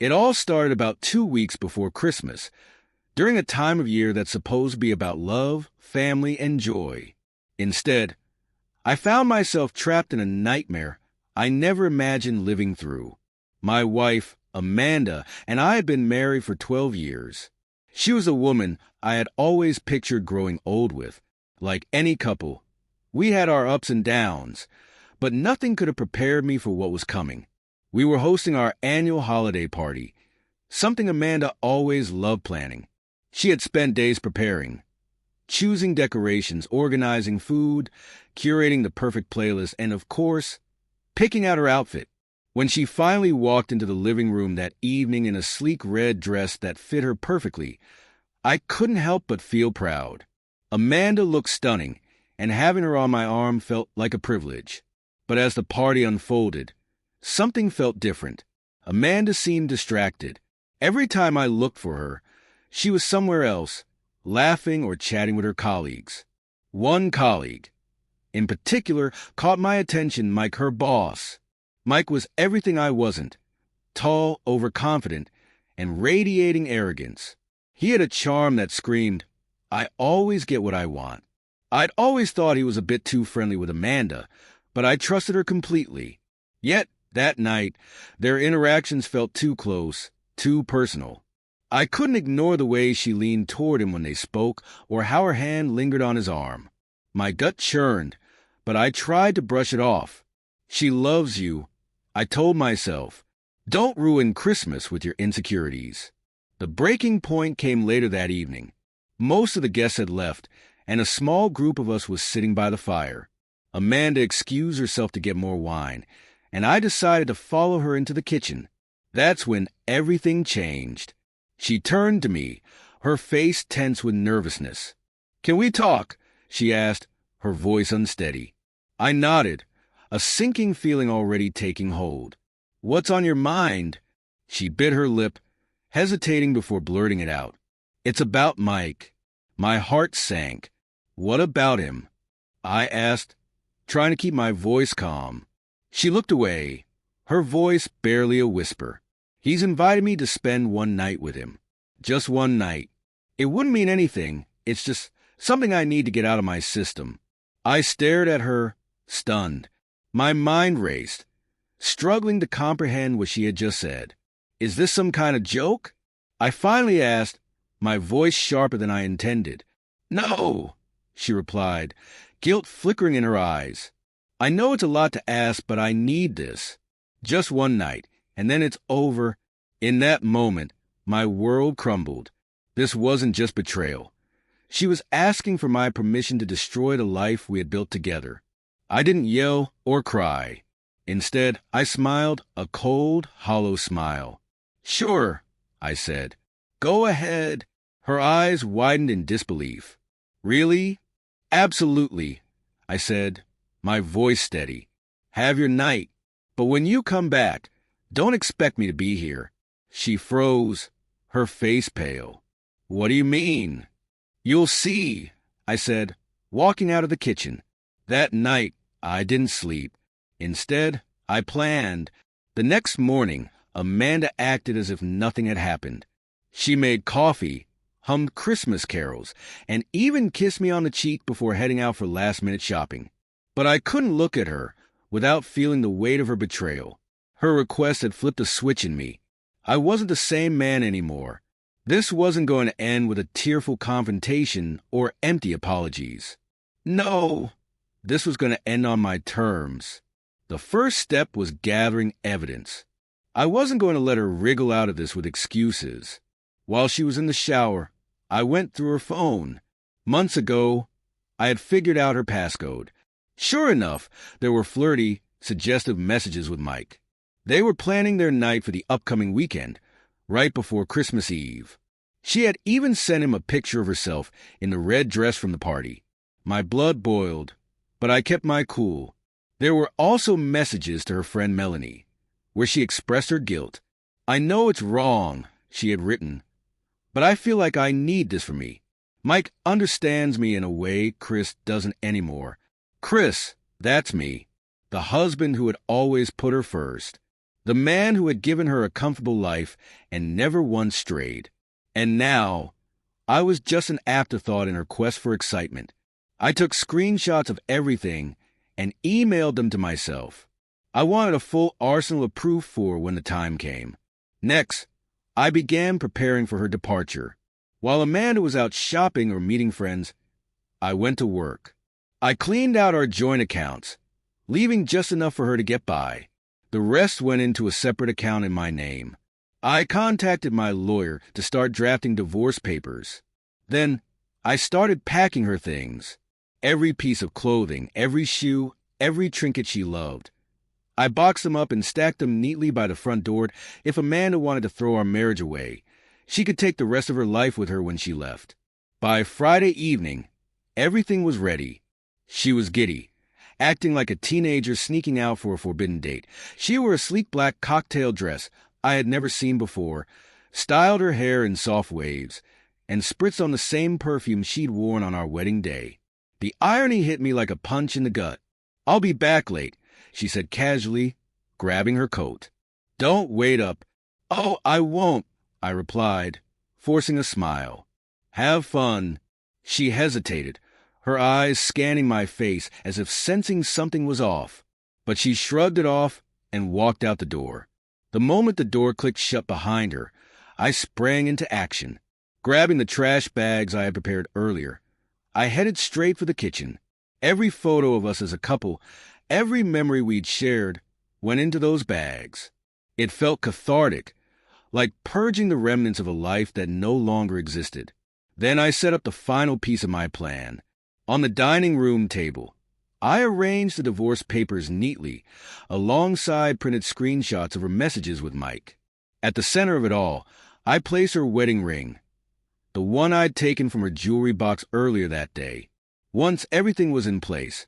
It all started about 2 weeks before Christmas, during a time of year that's supposed to be about love, family, and joy. Instead, I found myself trapped in a nightmare I never imagined living through. My wife, Amanda, and I had been married for 12 years. She was a woman I had always pictured growing old with. Like any couple, we had our ups and downs, but nothing could have prepared me for what was coming. We were hosting our annual holiday party, something Amanda always loved planning. She had spent days preparing, choosing decorations, organizing food, curating the perfect playlist, and of course, picking out her outfit. When she finally walked into the living room that evening in a sleek red dress that fit her perfectly, I couldn't help but feel proud. Amanda looked stunning, and having her on my arm felt like a privilege. But as the party unfolded, something felt different. Amanda seemed distracted. Every time I looked for her, she was somewhere else, laughing or chatting with her colleagues. One colleague, in particular, caught my attention, Mike, her boss. Mike was everything I wasn't: tall, overconfident, and radiating arrogance. He had a charm that screamed, "I always get what I want." I'd always thought he was a bit too friendly with Amanda, but I trusted her completely. Yet, that night, their interactions felt too close, too personal. I couldn't ignore the way she leaned toward him when they spoke, or how her hand lingered on his arm. My gut churned, but I tried to brush it off. She loves you, I told myself. Don't ruin Christmas with your insecurities. The breaking point came later that evening. Most of the guests had left, and a small group of us was sitting by the fire. Amanda excused herself to get more wine, and I decided to follow her into the kitchen. That's when everything changed. She turned to me, her face tense with nervousness. "Can we talk?" she asked, her voice unsteady. I nodded, a sinking feeling already taking hold. "What's on your mind?" She bit her lip, hesitating before blurting it out. "It's about Mike." My heart sank. "What about him?" I asked, trying to keep my voice calm. She looked away, her voice barely a whisper. "He's invited me to spend one night with him. Just one night. It wouldn't mean anything. It's just something I need to get out of my system." I stared at her, stunned. My mind raced, struggling to comprehend what she had just said. Is this some kind of joke? I finally asked, my voice sharper than I intended. "No," she replied, guilt flickering in her eyes. "I know it's a lot to ask, but I need this. Just one night, and then it's over." In that moment, my world crumbled. This wasn't just betrayal. She was asking for my permission to destroy the life we had built together. I didn't yell or cry. Instead, I smiled, a cold, hollow smile. "Sure," I said. "Go ahead." Her eyes widened in disbelief. "Really?" "Absolutely," I said, my voice steady. "Have your night. But when you come back, don't expect me to be here." She froze, her face pale. "What do you mean?" "You'll see," I said, walking out of the kitchen. That night, I didn't sleep. Instead, I planned. The next morning, Amanda acted as if nothing had happened. She made coffee, hummed Christmas carols, and even kissed me on the cheek before heading out for last-minute shopping. But I couldn't look at her without feeling the weight of her betrayal. Her request had flipped a switch in me. I wasn't the same man anymore. This wasn't going to end with a tearful confrontation or empty apologies. No, this was going to end on my terms. The first step was gathering evidence. I wasn't going to let her wriggle out of this with excuses. While she was in the shower, I went through her phone. Months ago, I had figured out her passcode. Sure enough, there were flirty, suggestive messages with Mike. They were planning their night for the upcoming weekend, right before Christmas Eve. She had even sent him a picture of herself in the red dress from the party. My blood boiled, but I kept my cool. There were also messages to her friend Melanie, where she expressed her guilt. "I know it's wrong," she had written, "but I feel like I need this for me. Mike understands me in a way Chris doesn't anymore. Chris, that's me, the husband who had always put her first. The man who had given her a comfortable life and never once strayed. And now, I was just an afterthought in her quest for excitement. I took screenshots of everything and emailed them to myself. I wanted a full arsenal of proof for when the time came. Next, I began preparing for her departure. While Amanda was out shopping or meeting friends, I went to work. I cleaned out our joint accounts, leaving just enough for her to get by. The rest went into a separate account in my name. I contacted my lawyer to start drafting divorce papers. Then, I started packing her things. Every piece of clothing, every shoe, every trinket she loved. I boxed them up and stacked them neatly by the front door. If Amanda wanted to throw our marriage away, she could take the rest of her life with her when she left. By Friday evening, everything was ready. She was giddy, acting like a teenager sneaking out for a forbidden date. She wore a sleek black cocktail dress I had never seen before, styled her hair in soft waves, and spritzed on the same perfume she'd worn on our wedding day. The irony hit me like a punch in the gut. "I'll be back late," she said casually, grabbing her coat. "Don't wait up." "Oh, I won't," I replied, forcing a smile. "Have fun." She hesitated, her eyes scanning my face as if sensing something was off. But she shrugged it off and walked out the door. The moment the door clicked shut behind her, I sprang into action. Grabbing the trash bags I had prepared earlier, I headed straight for the kitchen. Every photo of us as a couple, every memory we'd shared, went into those bags. It felt cathartic, like purging the remnants of a life that no longer existed. Then I set up the final piece of my plan. On the dining room table, I arranged the divorce papers neatly, alongside printed screenshots of her messages with Mike. At the center of it all, I placed her wedding ring, the one I'd taken from her jewelry box earlier that day. Once everything was in place,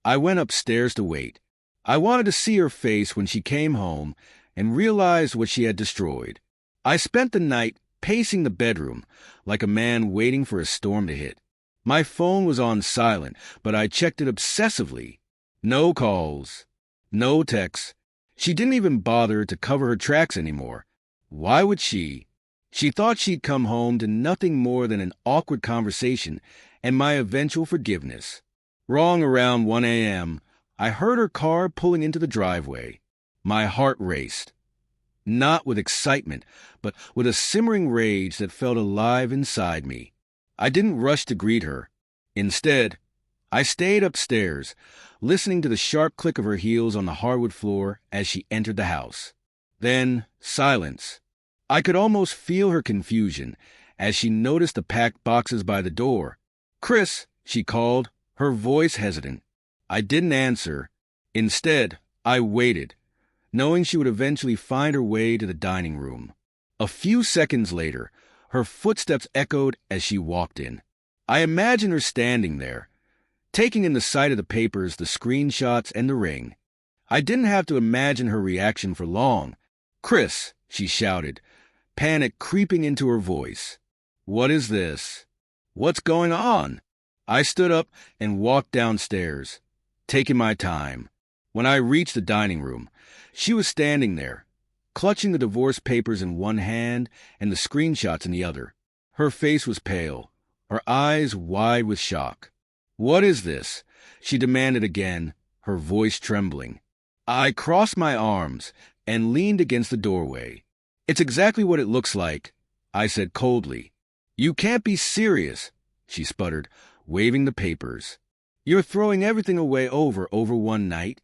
I went upstairs to wait. I wanted to see her face when she came home and realized what she had destroyed. I spent the night pacing the bedroom like a man waiting for a storm to hit. My phone was on silent, but I checked it obsessively. No calls, no texts. She didn't even bother to cover her tracks anymore. Why would she? She thought she'd come home to nothing more than an awkward conversation and my eventual forgiveness. Wrong around 1 a.m., I heard her car pulling into the driveway. My heart raced. Not with excitement, but with a simmering rage that felt alive inside me. I didn't rush to greet her. Instead, I stayed upstairs, listening to the sharp click of her heels on the hardwood floor as she entered the house. Then, silence. I could almost feel her confusion as she noticed the packed boxes by the door. "Chris," she called, her voice hesitant. I didn't answer. Instead, I waited, knowing she would eventually find her way to the dining room. A few seconds later, her footsteps echoed as she walked in. I imagined her standing there, taking in the sight of the papers, the screenshots, and the ring. I didn't have to imagine her reaction for long. "Chris," she shouted, panic creeping into her voice. "What is this? What's going on?" I stood up and walked downstairs, taking my time. When I reached the dining room, she was standing there, clutching the divorce papers in one hand and the screenshots in the other. Her face was pale, her eyes wide with shock. "What is this?" she demanded again, her voice trembling. I crossed my arms and leaned against the doorway. "It's exactly what it looks like," I said coldly. "You can't be serious," she sputtered, waving the papers. "You're throwing everything away over one night?"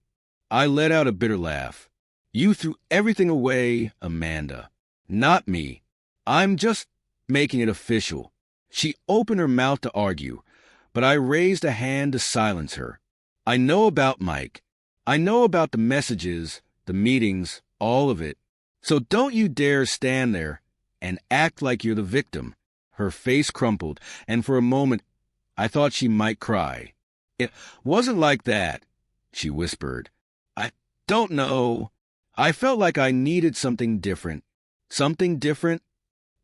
I let out a bitter laugh. "You threw everything away, Amanda. Not me. I'm just making it official." She opened her mouth to argue, but I raised a hand to silence her. "I know about Mike. I know about the messages, the meetings, all of it. So don't you dare stand there and act like you're the victim." Her face crumpled, and for a moment, I thought she might cry. "It wasn't like that," she whispered. "I don't know. I felt like I needed something different." "Something different?"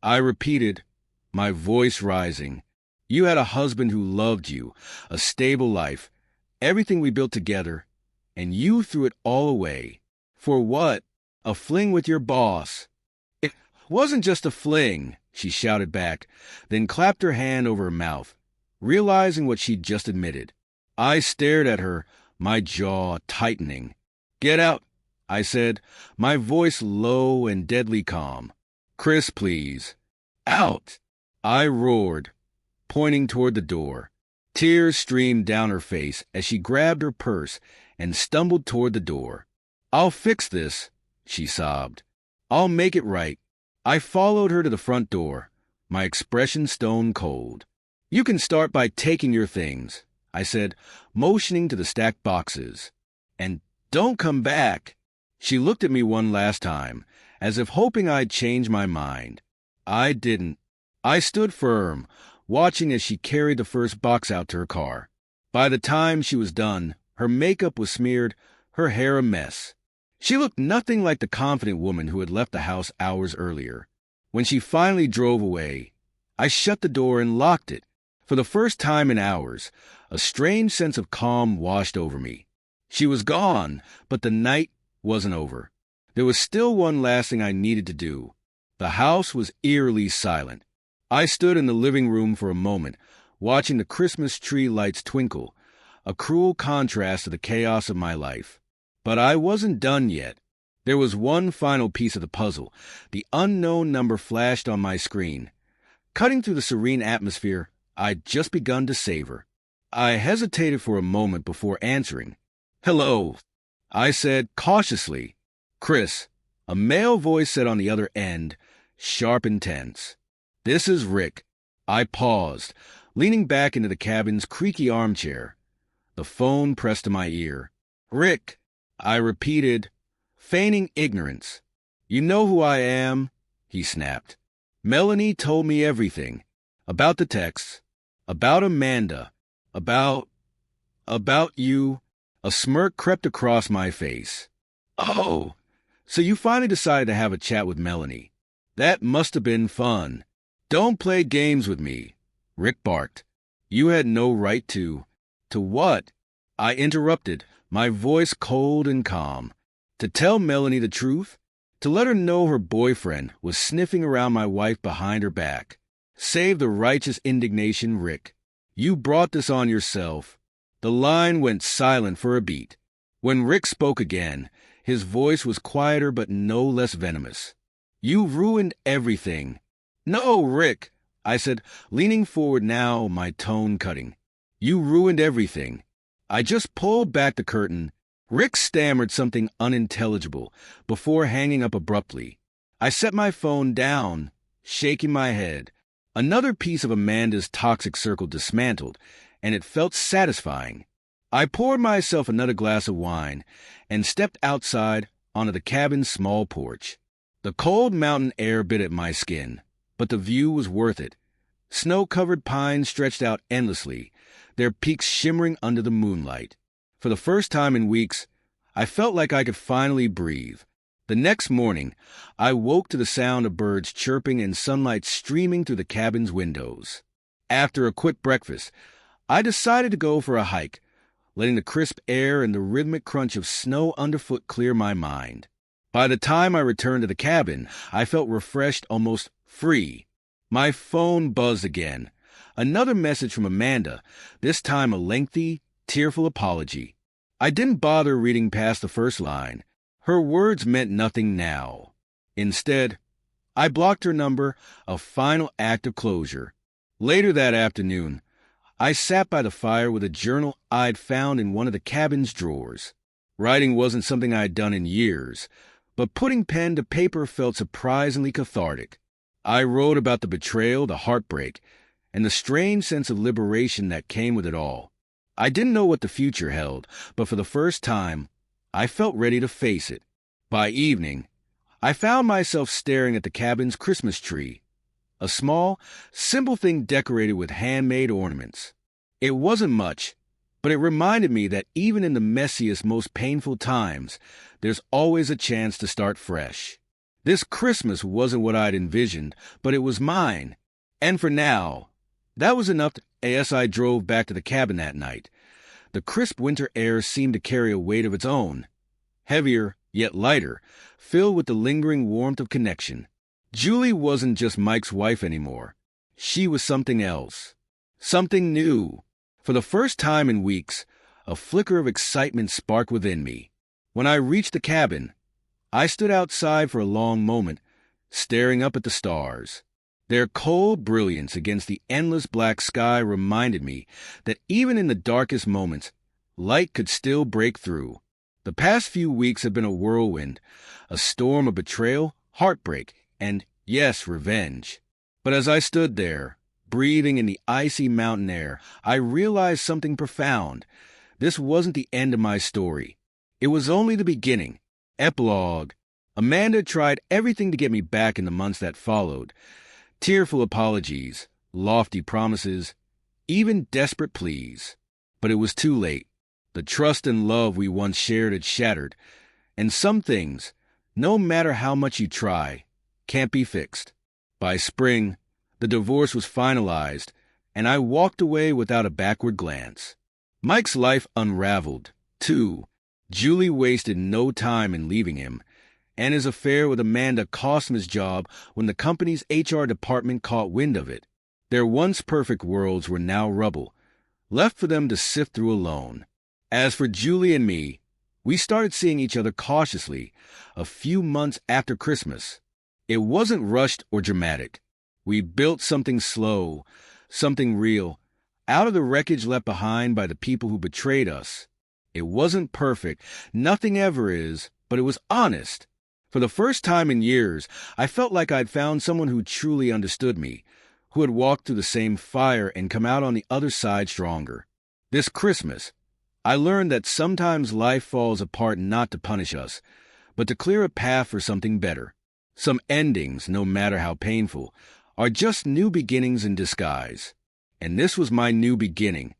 I repeated, my voice rising. "You had a husband who loved you, a stable life, everything we built together, and you threw it all away. For what?" A fling with your boss. It wasn't just a fling, she shouted back, then clapped her hand over her mouth, realizing what she'd just admitted. I stared at her, my jaw tightening. Get out, I said, my voice low and deadly calm. Chris, please. Out! I roared, pointing toward the door. Tears streamed down her face as she grabbed her purse and stumbled toward the door. I'll fix this, she sobbed. I'll make it right. I followed her to the front door, my expression stone cold. You can start by taking your things, I said, motioning to the stacked boxes. And don't come back. She looked at me one last time, as if hoping I'd change my mind. I didn't. I stood firm, watching as she carried the first box out to her car. By the time she was done, her makeup was smeared, her hair a mess. She looked nothing like the confident woman who had left the house hours earlier. When she finally drove away, I shut the door and locked it. For the first time in hours, a strange sense of calm washed over me. She was gone, but the night wasn't over. There was still one last thing I needed to do. The house was eerily silent. I stood in the living room for a moment, watching the Christmas tree lights twinkle, a cruel contrast to the chaos of my life. But I wasn't done yet. There was one final piece of the puzzle. The unknown number flashed on my screen. Cutting through the serene atmosphere I'd just begun to savor. I hesitated for a moment before answering. Hello, I said cautiously. Chris, a male voice said on the other end, sharp and tense. This is Rick. I paused, leaning back into the cabin's creaky armchair. The phone pressed to my ear. Rick, I repeated, feigning ignorance. You know who I am? He snapped. Melanie told me everything. About the texts. About Amanda. About you. A smirk crept across my face. Oh, so you finally decided to have a chat with Melanie. That must have been fun. Don't play games with me, Rick barked. You had no right to. To what? I interrupted, my voice cold and calm. To tell Melanie the truth? To let her know her boyfriend was sniffing around my wife behind her back. Save the righteous indignation, Rick. You brought this on yourself. The line went silent for a beat. When Rick spoke again, his voice was quieter but no less venomous. You ruined everything. No, Rick, I said, leaning forward now, my tone cutting. You ruined everything. I just pulled back the curtain. Rick stammered something unintelligible before hanging up abruptly. I set my phone down, shaking my head. Another piece of Amanda's toxic circle dismantled, and it felt satisfying. I poured myself another glass of wine and stepped outside onto the cabin's small porch. The cold mountain air bit at my skin, but the view was worth it. Snow-covered pines stretched out endlessly, their peaks shimmering under the moonlight. For the first time in weeks, I felt like I could finally breathe. The next morning, I woke to the sound of birds chirping and sunlight streaming through the cabin's windows. After a quick breakfast, I decided to go for a hike, letting the crisp air and the rhythmic crunch of snow underfoot clear my mind. By the time I returned to the cabin, I felt refreshed, almost free. My phone buzzed again. Another message from Amanda, this time a lengthy, tearful apology. I didn't bother reading past the first line. Her words meant nothing now. Instead, I blocked her number, a final act of closure. Later that afternoon, I sat by the fire with a journal I'd found in one of the cabin's drawers. Writing wasn't something I'd done in years, but putting pen to paper felt surprisingly cathartic. I wrote about the betrayal, the heartbreak, and the strange sense of liberation that came with it all. I didn't know what the future held, but for the first time, I felt ready to face it. By evening, I found myself staring at the cabin's Christmas tree, a small, simple thing decorated with handmade ornaments. It wasn't much, but it reminded me that even in the messiest, most painful times, there's always a chance to start fresh. This Christmas wasn't what I'd envisioned, but it was mine. And for now, that was enough as I drove back to the cabin that night. The crisp winter air seemed to carry a weight of its own, heavier yet lighter, filled with the lingering warmth of connection. Julie wasn't just Mike's wife anymore. She was something else. Something new. For the first time in weeks, a flicker of excitement sparked within me. When I reached the cabin, I stood outside for a long moment, staring up at the stars. Their cold brilliance against the endless black sky reminded me that even in the darkest moments, light could still break through. The past few weeks have been a whirlwind, a storm of betrayal, heartbreak, and, yes, revenge. But as I stood there, breathing in the icy mountain air, I realized something profound. This wasn't the end of my story. It was only the beginning. Epilogue. Amanda tried everything to get me back in the months that followed. Tearful apologies, lofty promises, even desperate pleas. But it was too late. The trust and love we once shared had shattered. And some things, no matter how much you try, can't be fixed. By spring, the divorce was finalized, and I walked away without a backward glance. Mike's life unraveled, too. Julie wasted no time in leaving him, and his affair with Amanda cost him his job when the company's HR department caught wind of it. Their once perfect worlds were now rubble, left for them to sift through alone. As for Julie and me, we started seeing each other cautiously a few months after Christmas. It wasn't rushed or dramatic. We built something slow, something real, out of the wreckage left behind by the people who betrayed us. It wasn't perfect, nothing ever is, but it was honest. For the first time in years, I felt like I'd found someone who truly understood me, who had walked through the same fire and come out on the other side stronger. This Christmas, I learned that sometimes life falls apart not to punish us, but to clear a path for something better. Some endings, no matter how painful, are just new beginnings in disguise. And this was my new beginning,